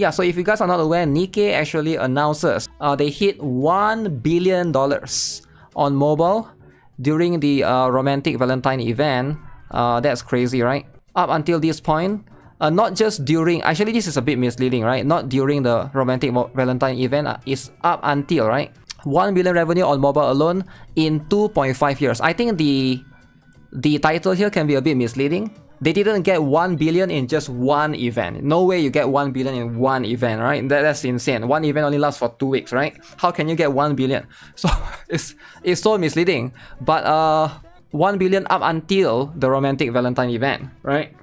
Yeah, so if you guys are not aware, Nikke actually announces they hit $1 billion on mobile during the romantic Valentine event. That's crazy, right? Up until this point, not just during, actually this is a bit misleading, right? Not during the romantic Valentine event, it's up until, right? 1 billion revenue on mobile alone in 2.5 years. I think the title here can be a bit misleading. They didn't get 1 billion in just one event. No way you get 1 billion in one event, right? That's insane. One event only lasts for 2 weeks, right? How can you get 1 billion? So it's so misleading. But 1 billion up until the romantic Valentine event, right?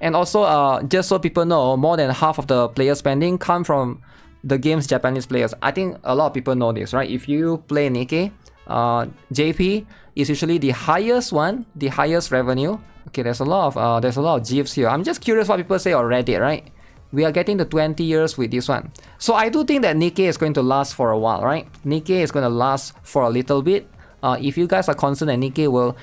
And also, just so people know, more than half of the player spending come from the game's Japanese players. I think a lot of people know this, right? If you play Nikke, JP is usually the highest one, the highest revenue. Okay, there's a lot of GIFs here. I'm just curious what people say on Reddit, right? We are getting the 20 years with this one. So I do think that Nikke is going to last for a while, right? Nikke is going to last for a little bit. If you guys are concerned that Nikke will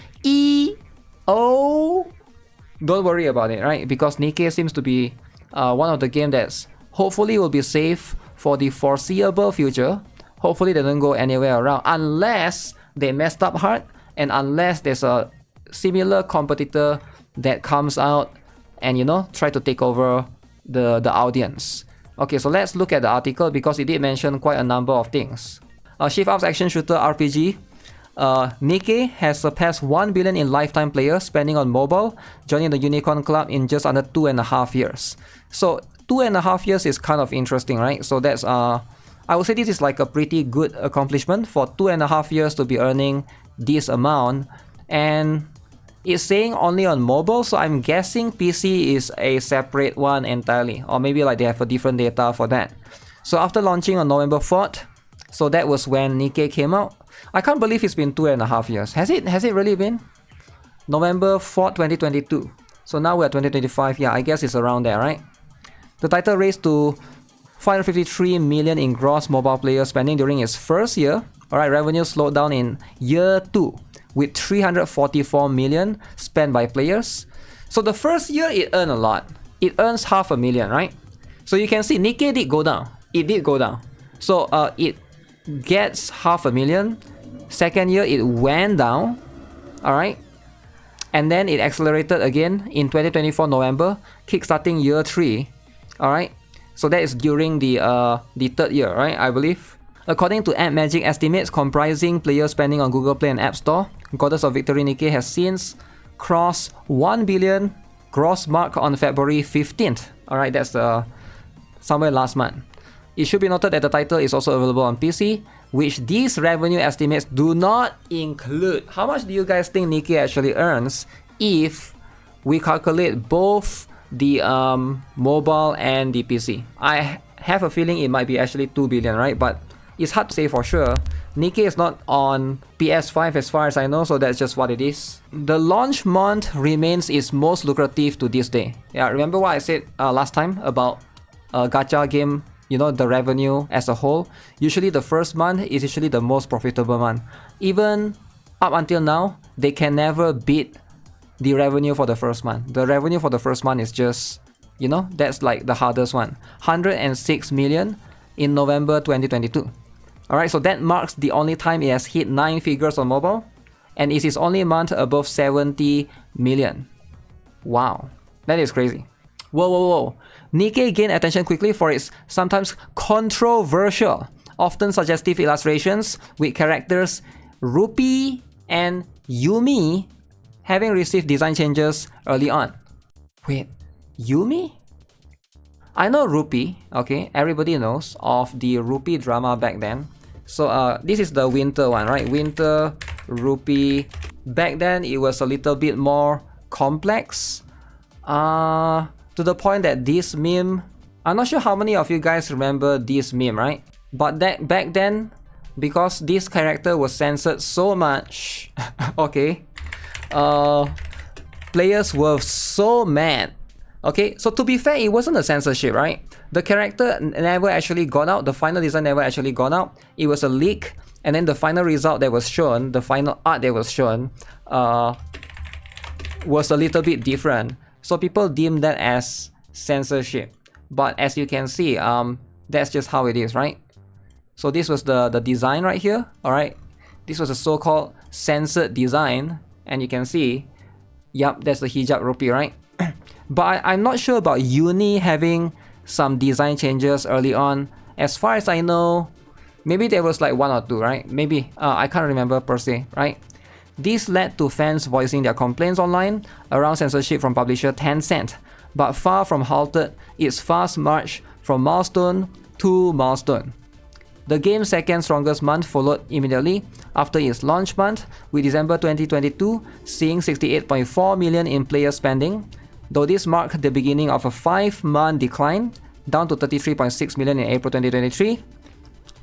don't worry about it, right? Because Nikke seems to be one of the games that's hopefully will be safe for the foreseeable future. Hopefully they don't go anywhere around unless they messed up hard and unless there's a similar competitor that comes out and, you know, try to take over the audience. Okay, so let's look at the article because it did mention quite a number of things. Shift Up's action shooter RPG. Nikke has surpassed 1 billion in lifetime players spending on mobile, joining the Unicorn Club in just under 2.5 years. So 2.5 years is kind of interesting, right? So that's I would say this is like a pretty good accomplishment for 2.5 years to be earning this amount. And it's saying only on mobile, so I'm guessing PC is a separate one entirely, or maybe like they have a different data for that. So after launching on November 4th, so that was when Nikke came out. I can't believe it's been 2.5 years. Has it really been? November 4th, 2022. So now we're 2025. Yeah, I guess it's around there, right? The title raised to 553 million in gross mobile player spending during its first year. Alright, revenue slowed down in year 2 with 344 million spent by players. So the first year it earned a lot. It earns $500,000, right? So you can see Nikke did go down. It did go down. So it gets $500,000. Second year it went down. Alright. And then it accelerated again in 2024 November, kickstarting year 3. Alright. So that is during the third year, right? I believe. According to AppMagic estimates comprising player spending on Google Play and App Store, Goddess of Victory Nikke has since crossed 1 billion gross mark on February 15th. Alright, that's somewhere last month. It should be noted that the title is also available on PC, which these revenue estimates do not include. How much do you guys think Nikke actually earns if we calculate both the mobile and the PC? I have a feeling it might be actually 2 billion, right? But it's hard to say for sure. Nikke is not on PS5 as far as I know, so that's just what it is. The launch month remains its most lucrative to this day. Yeah, remember what I said last time about gacha game, you know, the revenue as a whole? Usually the first month is usually the most profitable month. Even up until now, they can never beat the revenue for the first month. The revenue for the first month is just, you know, that's like the hardest one. 106 million in November 2022. Alright, so that marks the only time it has hit 9 figures on mobile, and it is only month above 70 million. Wow, that is crazy. Whoa. Nikke gained attention quickly for its sometimes controversial, often suggestive illustrations with characters Rupee and Yumi having received design changes early on. Wait, Yumi? I know Rupee, okay, everybody knows of the Rupee drama back then. So this is the winter one, right? Winter Rupee. Back then it was a little bit more complex. To the point that this meme, I'm not sure how many of you guys remember this meme, right? But that back then, because this character was censored so much, okay, players were so mad. Okay, so to be fair, it wasn't a censorship, right? The character never actually got out. The final design never actually got out. It was a leak, and then the final result that was shown, the final art that was shown, was a little bit different. So people deemed that as censorship. but as you can see, that's just how it is, right? So this was the design right here, alright? This was a so-called censored design, and you can see, yup, that's the hijab rupee, right? But I'm not sure about Uni having some design changes early on. As far as I know, maybe there was like 1 or 2, right? Maybe, I can't remember per se, right? This led to fans voicing their complaints online around censorship from publisher Tencent, but far from halted its fast march from milestone to milestone. The game's second strongest month followed immediately after its launch month, with December 2022 seeing 68.4 million in player spending, though this marked the beginning of a 5-month decline, down to 33.6 million in April 2023.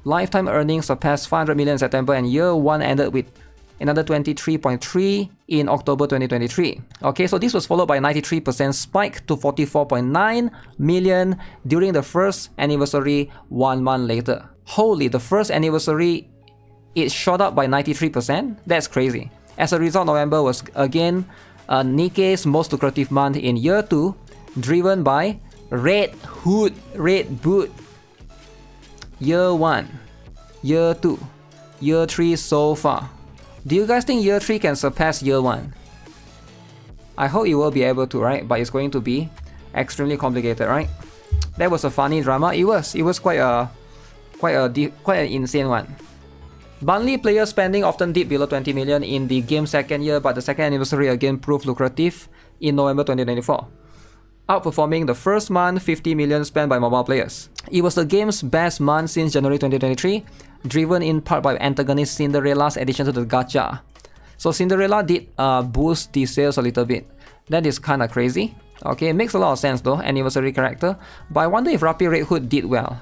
Lifetime earnings surpassed 500 million in September, and year 1 ended with another 23.3 in October 2023. Okay, so this was followed by a 93% spike to 44.9 million during the first anniversary 1 month later. Holy, the first anniversary, it shot up by 93%? That's crazy. As a result, November was again Nikke's most lucrative month in year 2, driven by Red Boot. Year 1, year 2, year 3 so far. Do you guys think year 3 can surpass year 1? I hope it will be able to, right? But it's going to be extremely complicated, right? That was a funny drama. It was quite an insane one. Monthly player spending often dipped below 20 million in the game's second year, but the second anniversary again proved lucrative in November 2024, outperforming the first month 50 million spent by mobile players. It was the game's best month since January 2023, driven in part by antagonist Cinderella's addition to the gacha. So Cinderella did boost the sales a little bit. That is kinda crazy. Okay, it makes a lot of sense though, anniversary character, but I wonder if Rapi Red Hood did well.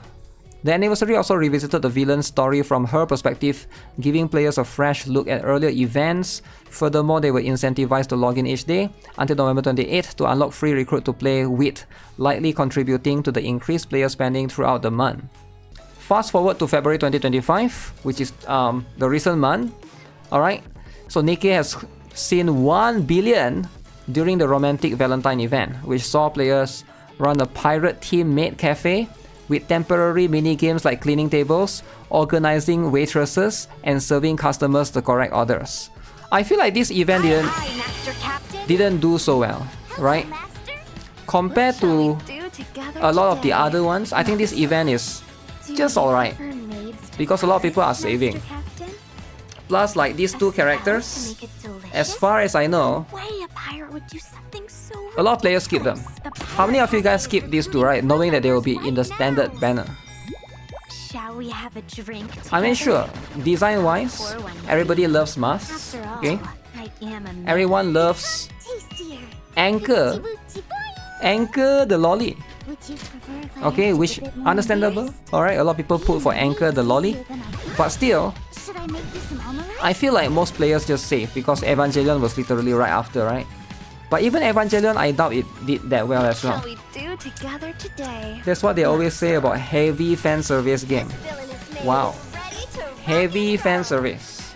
The anniversary also revisited the villain's story from her perspective, giving players a fresh look at earlier events. Furthermore, they were incentivized to log in each day until November 28th to unlock free recruit to play with, likely contributing to the increased player spending throughout the month. Fast forward to February 2025, which is the recent month. Alright, so Nikke has seen 1 billion during the romantic Valentine event, which saw players run a pirate team maid cafe with temporary mini-games like cleaning tables, organizing waitresses, and serving customers the correct orders. I feel like this event didn't do so well, right? Compared to a lot of the other ones, I think this event is just alright, because a lot of people are saving. Plus, like these 2 characters, as far as I know, a lot of players skip them. How many of you guys skip these 2, right? Knowing that they will be in the standard banner. Shall we have a drink together? I mean, sure, design-wise, everybody loves masks, okay? Everyone loves Anchor the lolly. Okay, which understandable. Alright, a lot of people put for Anchor the lolly. But still, I feel like most players just save because Evangelion was literally right after, right? But even Evangelion, I doubt it did that well as well. That's what they always say about heavy fan service game. Wow. Heavy fan service.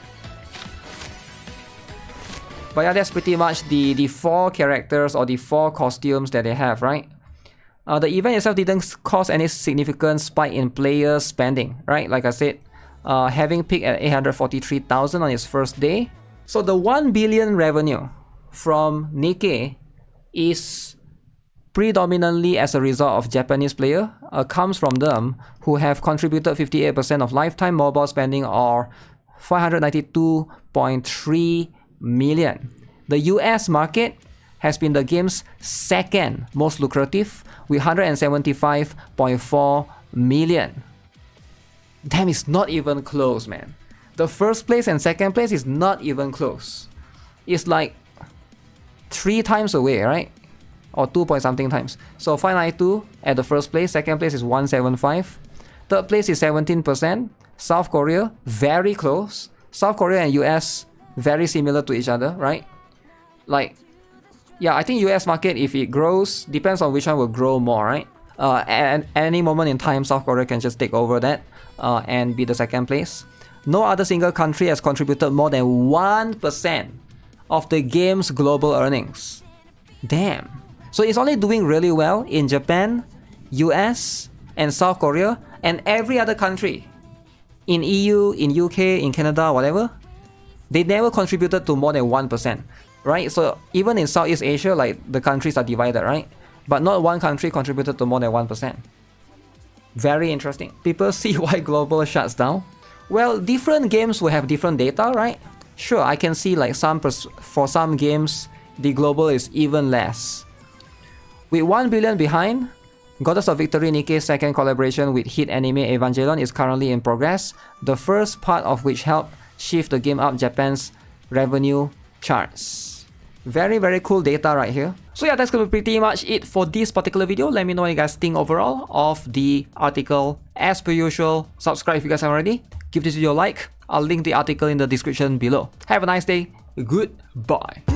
But yeah, that's pretty much the 4 characters or the 4 costumes that they have, right? The event itself didn't cause any significant spike in player spending, right? Like I said, having peaked at 843,000 on its first day. So the 1 billion revenue from Nikke is predominantly as a result of Japanese player, comes from them who have contributed 58% of lifetime mobile spending, or 592.3 million. The US market has been the game's second most lucrative with 175.4 million. Damn, it's not even close, man. The first place and second place is not even close. It's like 3 times away, right? Or 2 point something times. So 592 at the first place, second place is 175. Third place is 17%. South Korea, very close. South Korea and US, very similar to each other, right? Like, yeah, I think US market, if it grows, depends on which one will grow more, right? At any moment in time, South Korea can just take over that and be the second place. No other single country has contributed more than 1% of the game's global earnings. Damn. So it's only doing really well in Japan US, and South Korea, and every other country in EU, in UK, in Canada, whatever, they never contributed to more than 1%, right? So even in Southeast Asia, like the countries are divided, right? But not one country contributed to more than 1%. Very interesting. People see why global shuts down. Well, different games will have different data, right? Sure, I can see like for some games, the global is even less. With 1 billion behind, Goddess of Victory Nikke's second collaboration with hit anime Evangelion is currently in progress, the first part of which helped shift the game up Japan's revenue charts. Very, very cool data right here. So yeah, that's gonna be pretty much it for this particular video. Let me know what you guys think overall of the article. As per usual, subscribe if you guys haven't already. Give this video a like. I'll link the article in the description below. Have a nice day. Goodbye.